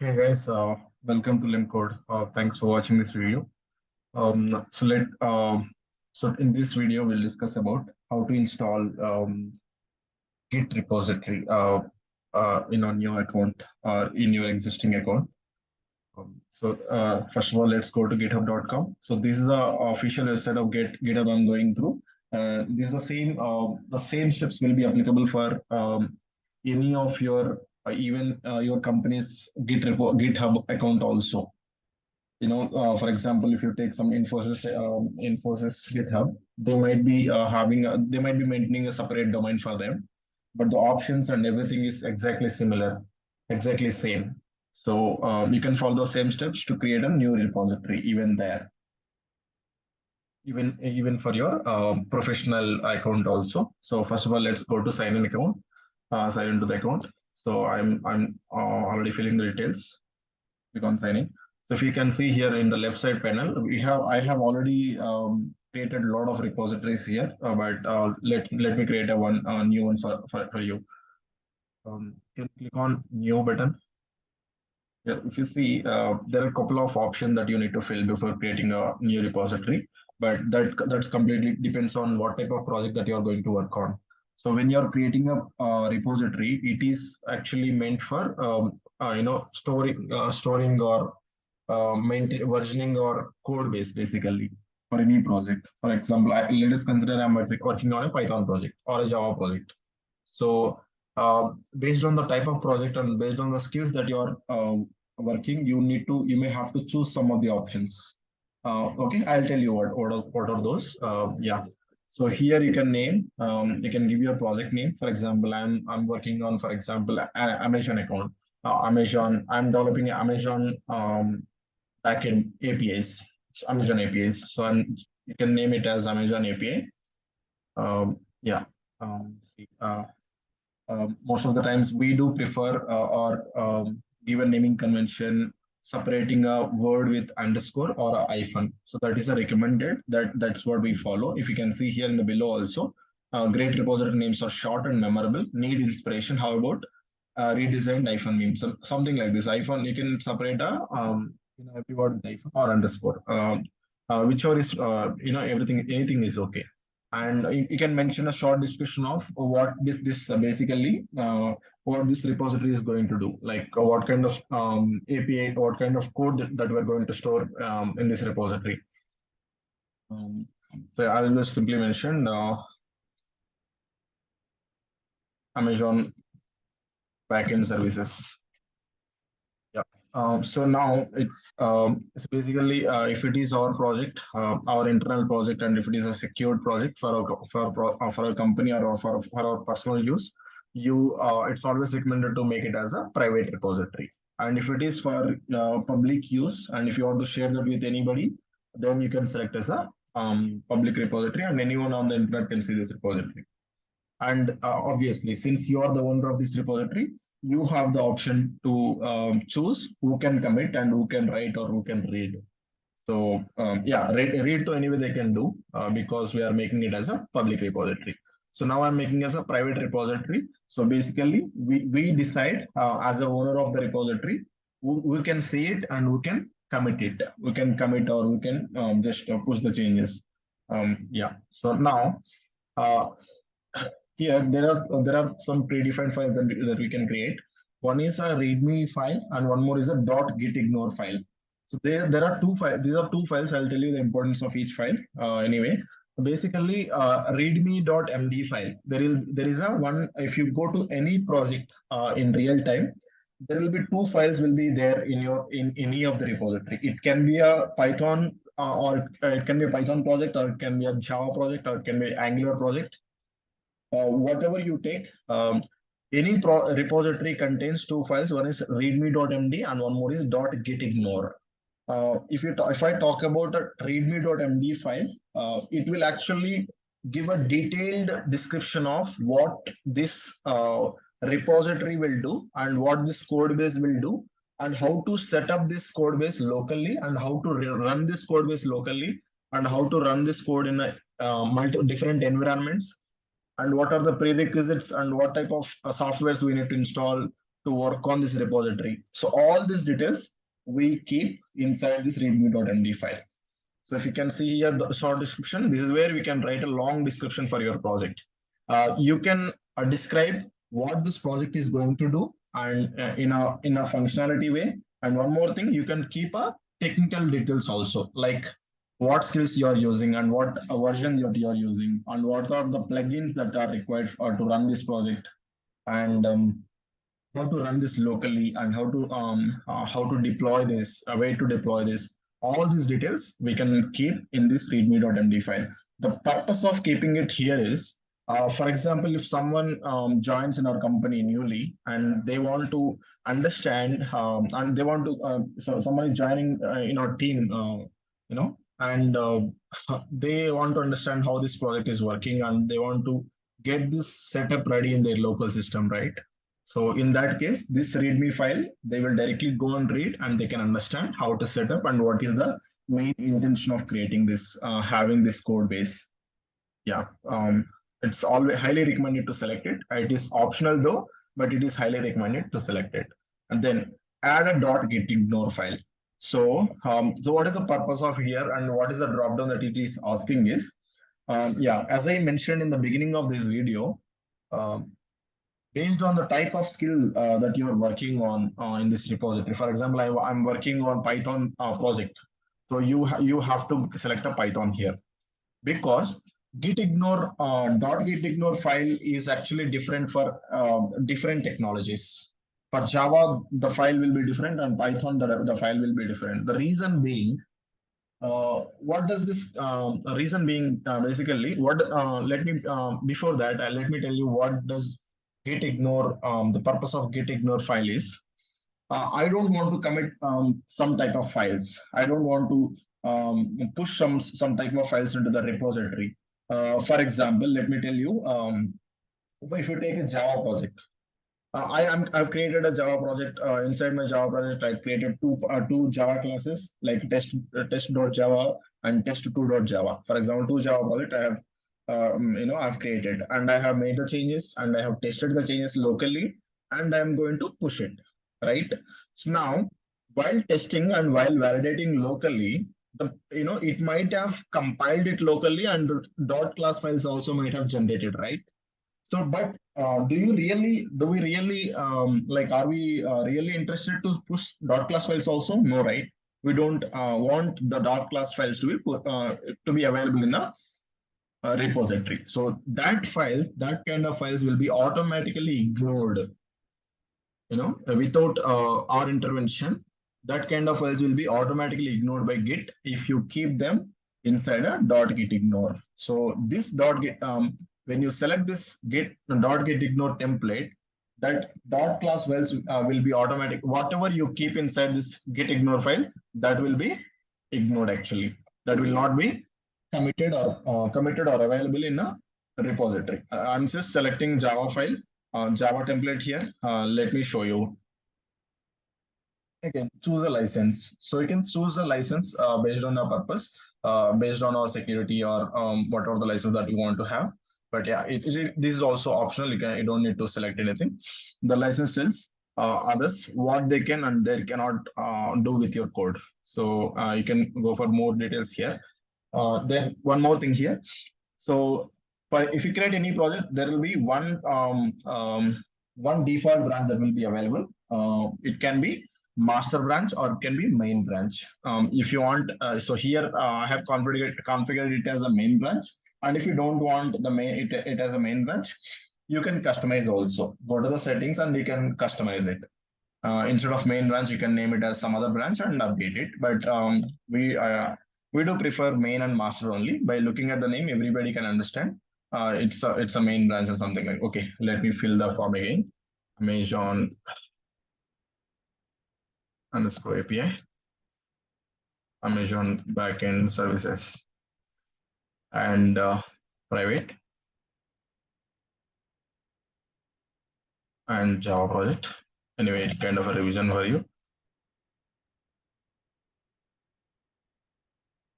Hey guys, welcome to Limcode. Thanks for watching this video. So in this video we'll discuss about how to install Git repository in a new account or in your existing account. First of all, let's go to github.com. So this is the official website of GitHub I'm going through. This is the same steps will be applicable for any of your even your company's GitHub account also. For example, if you take some Infosys GitHub, they might be maintaining a separate domain for them, but the options and everything is exactly similar, exactly same. So you can follow the same steps to create a new repository even there, even for your professional account also. So first of all, let's go to sign in account, sign into the account. So I'm already filling the details. Click on sign in. So if you can see here in the left side panel, I have already created a lot of repositories here, but let me create a new one for you. You can click on new button. Yeah, if you see, there are a couple of options that you need to fill before creating a new repository, but that's completely depends on what type of project that you are going to work on. So when you are creating a repository, it is actually meant for storing or versioning or code base basically for any project. For example, let us consider I'm working on a Python project or a Java project. So based on the type of project and based on the skills that you're working, you may have to choose some of the options. Okay, I'll tell you what are those. Yeah. So here you can you can give your project name. For example, I'm working on, for example, Amazon account. I'm developing Amazon backend APIs. It's Amazon APIs. So you can name it as Amazon API. Yeah. See, most of the times we do prefer or give a naming convention separating a word with underscore or a hyphen. So that is a recommended. That's what we follow. If you can see here in the below also, great repository names are short and memorable. Need inspiration. How about redesigned hyphen meme? Something like this. Hyphen you can separate a every word with hyphen or underscore. Whichever is everything anything is okay, and you can mention a short description of what this basically what this repository is going to do, like what kind of API, what kind of code that we're going to store in this repository. Um, so I'll just simply mention Amazon backend services. Yeah. So now it's basically if it is our project, our internal project, and if it is a secured project for our company or for our personal use, it's always recommended to make it as a private repository. And if it is for public use, and if you want to share that with anybody, then you can select as a public repository, and anyone on the internet can see this repository. And obviously, since you are the owner of this repository, you have the option to choose who can commit and who can write or who can read. So yeah, read to anyway they can do because we are making it as a public repository. So now I'm making as a private repository. So basically, we decide as a owner of the repository who can see it and who can commit it. We can commit or we can just push the changes. Yeah. So now uh, here there are some predefined files that we can create. One is a readme file and one more is a .gitignore file. So there are two files. These are two files. I'll tell you the importance of each file. Anyway, basically, readme.md file. There is a one. If you go to any project in real time, there will be two files will be there in any of the repository. It can be a Python or it can be a Python project, or it can be a Java project, or it can be Angular project. Whatever you take, any repository contains two files. One is readme.md and one more is .gitignore. If I talk about a readme.md file, it will actually give a detailed description of what this repository will do and what this code base will do and how to set up this code base locally and how to run this code base locally and how to run this code in a multi different environments and what are the prerequisites and what type of softwares we need to install to work on this repository. So all these details we keep inside this readme.md file. So if you can see here the short description, this is where we can write a long description for your project. You can describe what this project is going to do and in a functionality way. And one more thing, you can keep a technical details also, like what skills you are using and what version that you are using and what are the plugins that are required to run this project, and how to run this locally and how to deploy this, a way to deploy this. All these details we can keep in this readme.md file. The purpose of keeping it here is, for example, if someone joins in our company newly and they want to understand and they want to so someone is joining in our team, and they want to understand how this project is working and they want to get this setup ready in their local system, right? So in that case, this README file, they will directly go and read and they can understand how to set up and what is the main intention of creating this, having this code base. Yeah, it's always highly recommended to select it. It is optional though, but it is highly recommended to select it. And then add a .gitignore file. So what is the purpose of here and what is the dropdown that it is asking is, yeah, as I mentioned in the beginning of this video, um, based on the type of skill that you are working on in this repository. For example, I'm working on Python project. So you have to select a Python here because gitignore .gitignore file is actually different for different technologies. For Java, the file will be different, and Python, the file will be different. The reason being, what does this reason being basically what let me before that let me tell you what does gitignore, the purpose of gitignore file is. I don't want to commit some type of files. I don't want to push some type of files into the repository. For example, let me tell you, if you take a Java project, I've created a Java project. Inside my Java project, I created two Java classes like test.java and test2.java. For example, two Java project I have I've created and I have made the changes and I have tested the changes locally and I'm going to push it, right? So now, while testing and while validating locally, it might have compiled it locally and the dot class files also might have generated, right? So, but do we really, are we really interested to push dot class files also? No, right? We don't want the dot class files to be available in a repository. So that kind of files will be automatically ignored, without our intervention. That kind of files will be automatically ignored by Git if you keep them inside a .gitignore. So this when you select this .gitignore template, that dot class files will be automatic. Whatever you keep inside this gitignore file, that will be ignored actually. That will not be committed or available in a repository. I'm just selecting Java file, Java template here. Let me show you. Again, choose a license. So you can choose a license based on our purpose, based on our security or whatever the license that you want to have. But yeah, this is also optional. You don't need to select anything. The license tells others what they can and they cannot do with your code. So you can go for more details here. Then one more thing here. So if you create any project, there will be one default branch that will be available. It can be master branch or it can be main branch. If you want, so here I have configured it as a main branch. And if you don't want it as a main branch, you can customize also. Go to the settings and you can customize it. Instead of main branch, you can name it as some other branch and update it. But we do prefer main and master only. By looking at the name, everybody can understand. It's a main branch or something like. Okay, let me fill the form again. Amazon underscore API, Amazon backend services, and private and Java project. Anyway, it's kind of a revision for you.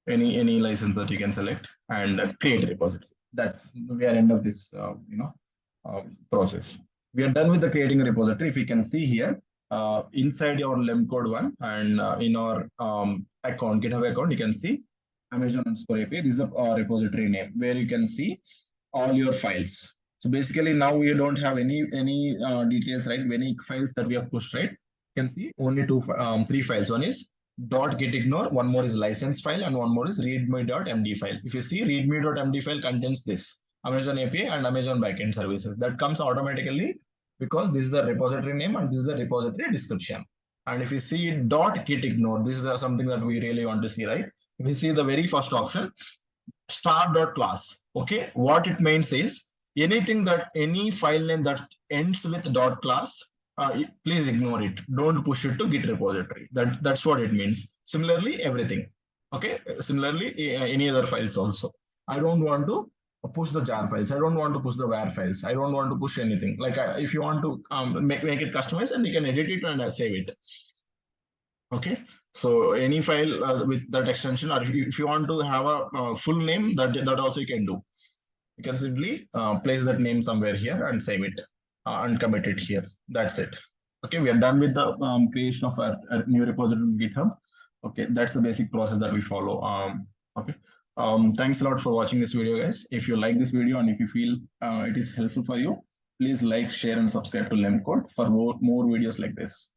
Any license that you can select and create a repository. That's we are end of this process. We are done with the creating a repository. If you can see here, inside your Lemcode one and in our account, GitHub account, you can see Amazon_API. This is a repository name where you can see all your files. So basically now we don't have any details, right? Any files that we have pushed, right? You can see only three files. One is .gitignore, one more is license file, and one more is readme.md file. If you see, readme.md file contains this Amazon API and Amazon backend services. That comes automatically because this is the repository name and this is the repository description. And if you see .gitignore, this is something that we really want to see, right? If you see the very first option, star.class. Okay, what it means is anything that any file name that ends with .class, please ignore it. Don't push it to Git repository. That's what it means. Similarly, everything. Okay, similarly, any other files also. I don't want to push the jar files. I don't want to push the var files. I don't want to push anything. Like if you want to make it customized, and you can edit it and save it. Okay, so any file with that extension, or if you want to have a full name, that also you can do. You can simply place that name somewhere here and save it and commit it here. That's it. Okay, we are done with the creation of a new repository in GitHub. Okay, that's the basic process that we follow. Okay. Thanks a lot for watching this video, guys. If you like this video and if you feel it is helpful for you, please like, share, and subscribe to Lemcode for more videos like this.